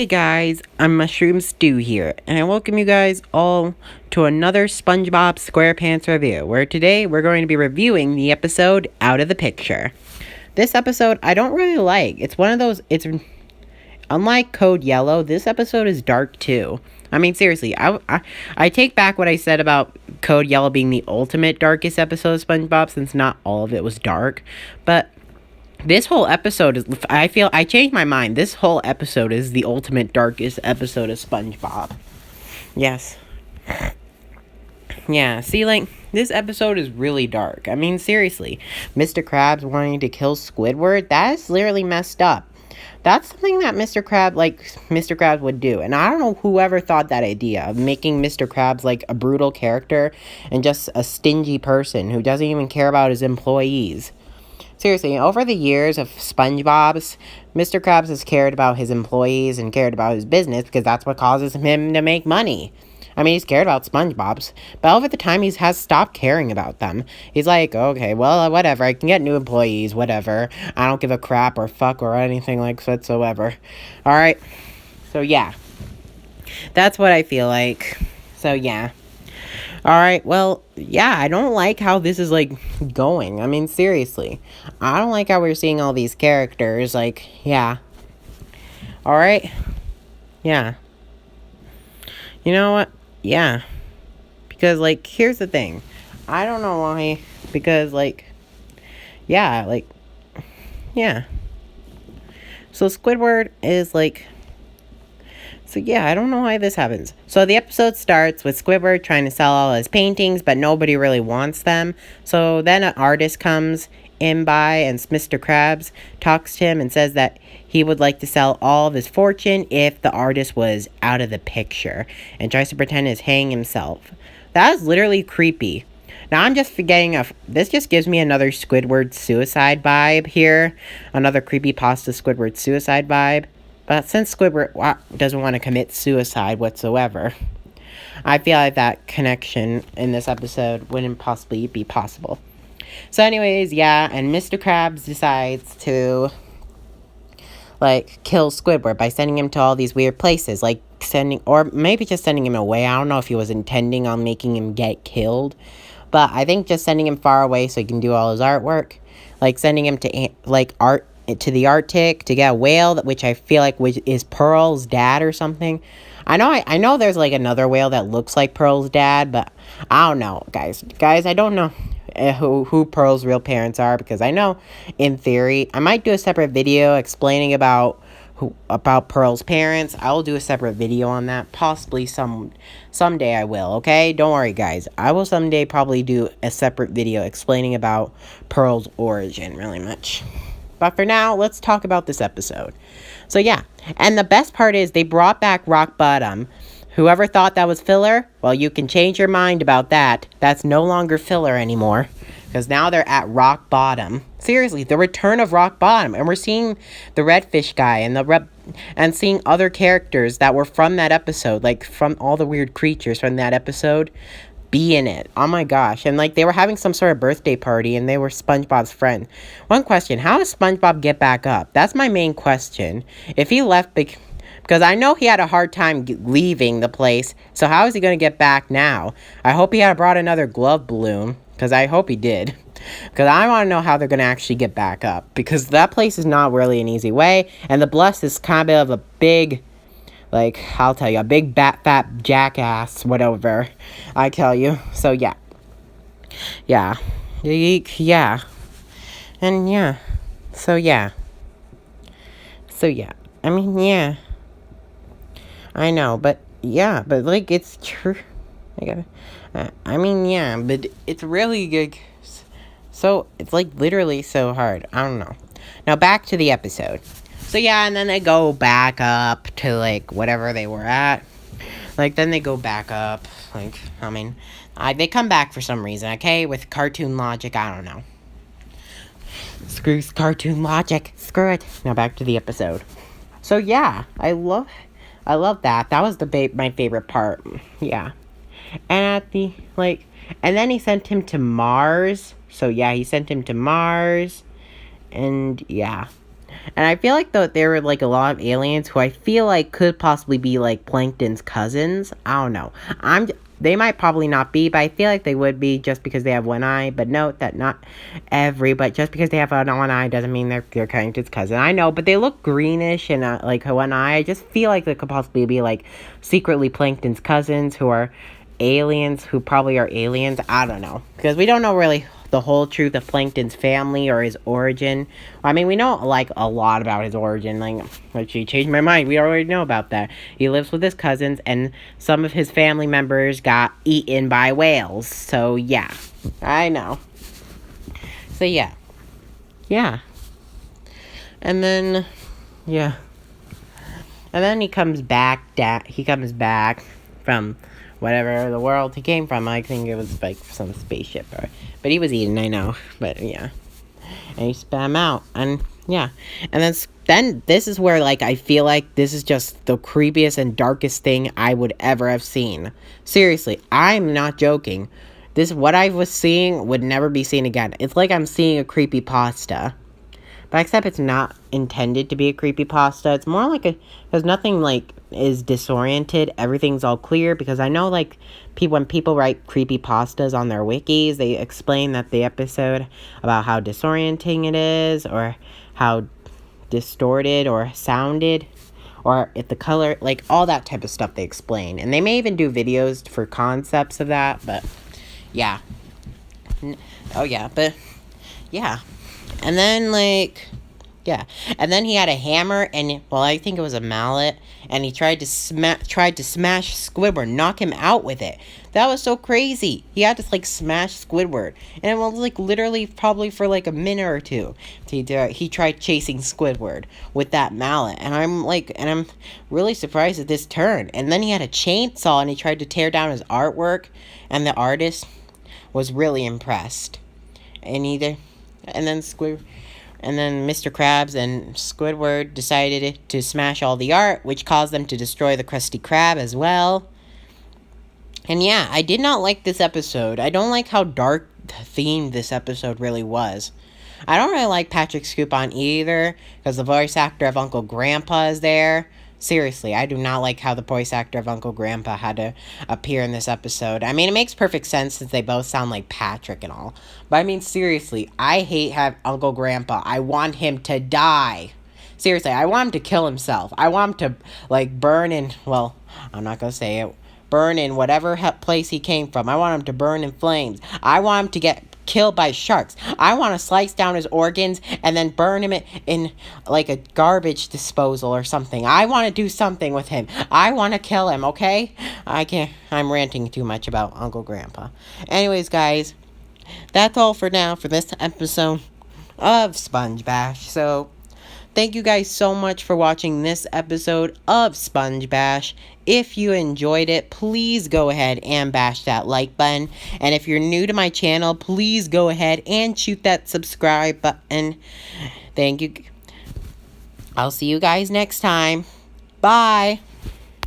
Hey guys, I'm Mushroom Stew here, and I welcome you guys all to another SpongeBob SquarePants review, where today we're going to be reviewing the episode Out of the Picture. This episode I don't really like. It's one of those, unlike Code Yellow, this episode is dark too. I mean, seriously, I take back what I said about Code Yellow being the ultimate darkest episode of SpongeBob, since not all of it was dark, but this whole episode is, I changed my mind. This whole episode is the ultimate darkest episode of SpongeBob. Yes. Yeah, see, like, this episode is really dark. I mean, seriously. Mr. Krabs wanting to kill Squidward, that is literally messed up. That's something that Mr. Krabs would do. And I don't know whoever thought that idea of making Mr. Krabs, like, a brutal character and just a stingy person who doesn't even care about his employees. Seriously, over the years of SpongeBob's, Mr. Krabs has cared about his employees and cared about his business because that's what causes him to make money. I mean, he's cared about SpongeBob's, but over the time he has stopped caring about them. He's like, okay, well, whatever, I can get new employees, whatever. I don't give a crap or fuck or anything like whatsoever. Alright, so yeah. That's what I feel like. So yeah. Alright, well, yeah, I don't like how this is, like, going. I mean, seriously. I don't like how we're seeing all these characters, like, yeah. Alright? Yeah. You know what? Yeah. Because, like, here's the thing. I don't know why, because, like, yeah, like, yeah. So Squidward is, like, so yeah, I don't know why this happens. So the episode starts with Squidward trying to sell all his paintings, but nobody really wants them. So then an artist comes in by, and Mr. Krabs talks to him and says that he would like to sell all of his fortune if the artist was out of the picture, and tries to pretend to hang himself. That is literally creepy. Now I'm just forgetting this just gives me another Squidward suicide vibe here. Another creepypasta Squidward suicide vibe. But since Squidward doesn't want to commit suicide whatsoever, I feel like that connection in this episode wouldn't possibly be possible. So anyways, yeah, and Mr. Krabs decides to, like, kill Squidward by sending him to all these weird places, like or maybe just sending him away. I don't know if he was intending on making him get killed, but I think just sending him far away so he can do all his artwork, like sending him to, like, to the Arctic to get a whale, which I feel like is Pearl's dad or something. I know there's, like, another whale that looks like Pearl's dad, but I don't know, guys, I don't know who Pearl's real parents are, because I know, in theory, I might do a separate video explaining about Pearl's parents. I'll do a separate video on that, possibly someday I will, okay? Don't worry, guys. I will someday probably do a separate video explaining about Pearl's origin really much. But for now, let's talk about this episode. So yeah, and the best part is they brought back Rock Bottom. Whoever thought that was filler, well, you can change your mind about that. That's no longer filler anymore, because now they're at Rock Bottom. Seriously, the return of Rock Bottom, and we're seeing the Redfish guy and seeing other characters that were from that episode, like from all the weird creatures from that episode, be in it. Oh my gosh. And, like, they were having some sort of birthday party, and they were SpongeBob's friend. One question, how does SpongeBob get back up? That's my main question. If he left because I know he had a hard time leaving the place, so how is he going to get back now? I hope he had brought another glove balloon, because I hope he did. Because I want to know how they're going to actually get back up, because that place is not really an easy way, and the Bless is kind of a big, like, I'll tell you, a big fat jackass, whatever, I tell you. So, yeah. Yeah. Yeah. And, yeah. So, yeah. So, yeah. I mean, yeah. I know, but, yeah, but, like, it's true. I mean, yeah, but it's really good. So, it's, like, literally so hard. I don't know. Now, back to the episode. So, yeah, and then they go back up to, like, whatever they were at. Like, then they go back up. Like, I mean, they come back for some reason, okay? With cartoon logic, I don't know. Screw cartoon logic. Screw it. Now, back to the episode. So, yeah, I love that. That was my favorite part. Yeah. And and then he sent him to Mars. So, yeah, he sent him to Mars. And, yeah. And I feel like there were like a lot of aliens who I feel like could possibly be like Plankton's cousins. I don't know. They might probably not be, but I feel like they would be just because they have one eye. But note that not but just because they have one eye doesn't mean they're Plankton's cousin. I know, but they look greenish and like one eye. I just feel like they could possibly be like secretly Plankton's cousins who are aliens, who probably are aliens. I don't know, because we don't know really the whole truth of Plankton's family or his origin. I mean, we know like a lot about his origin. Like, actually changed my mind. We already know about that. He lives with his cousins, and some of his family members got eaten by whales. So yeah, I know. So yeah, and then yeah, and then he comes back. He comes back from whatever the world he came from. I think it was like some spaceship, but he was eaten. I know, but yeah, and he spat him out, and yeah, and then this is where like I feel like this is just the creepiest and darkest thing I would ever have seen. Seriously, I'm not joking. This what I was seeing would never be seen again. It's like I'm seeing a creepypasta. But except it's not intended to be a creepypasta. It's more like because nothing like is disoriented. Everything's all clear, because I know like when people write creepypastas on their wikis, they explain that the episode about how disorienting it is, or how distorted or sounded, or if the color, like all that type of stuff they explain. And they may even do videos for concepts of that, but yeah. Oh yeah, but yeah. And then, like, yeah. And then he had a hammer, and, well, I think it was a mallet, and he tried to smash Squidward, knock him out with it. That was so crazy. He had to, like, smash Squidward. And it was, like, literally probably for, like, a minute or two. He tried chasing Squidward with that mallet. And I'm really surprised at this turn. And then he had a chainsaw, and he tried to tear down his artwork, and the artist was really impressed. And then Mr. Krabs and Squidward decided to smash all the art, which caused them to destroy the Krusty Krab as well. And yeah, I did not like this episode. I don't like how dark themed this episode really was. I don't really like Patrick Scoopon either, because the voice actor of Uncle Grandpa is there. Seriously, I do not like how the voice actor of Uncle Grandpa had to appear in this episode. I mean, it makes perfect sense since they both sound like Patrick and all. But I mean, seriously, I hate Uncle Grandpa. I want him to die. Seriously, I want him to kill himself. I want him to, like, burn in, well, I'm not going to say it, burn in whatever place he came from. I want him to burn in flames. I want him to get killed by sharks. I want to slice down his organs and then burn him in like a garbage disposal or something. I want to do something with him. I want to kill him, okay? I'm ranting too much about Uncle Grandpa. Anyways, guys, that's all for now for this episode of Spongebash. So, thank you guys so much for watching this episode of Spongebash. If you enjoyed it, please go ahead and bash that like button. And if you're new to my channel, please go ahead and shoot that subscribe button. Thank you. I'll see you guys next time. Bye.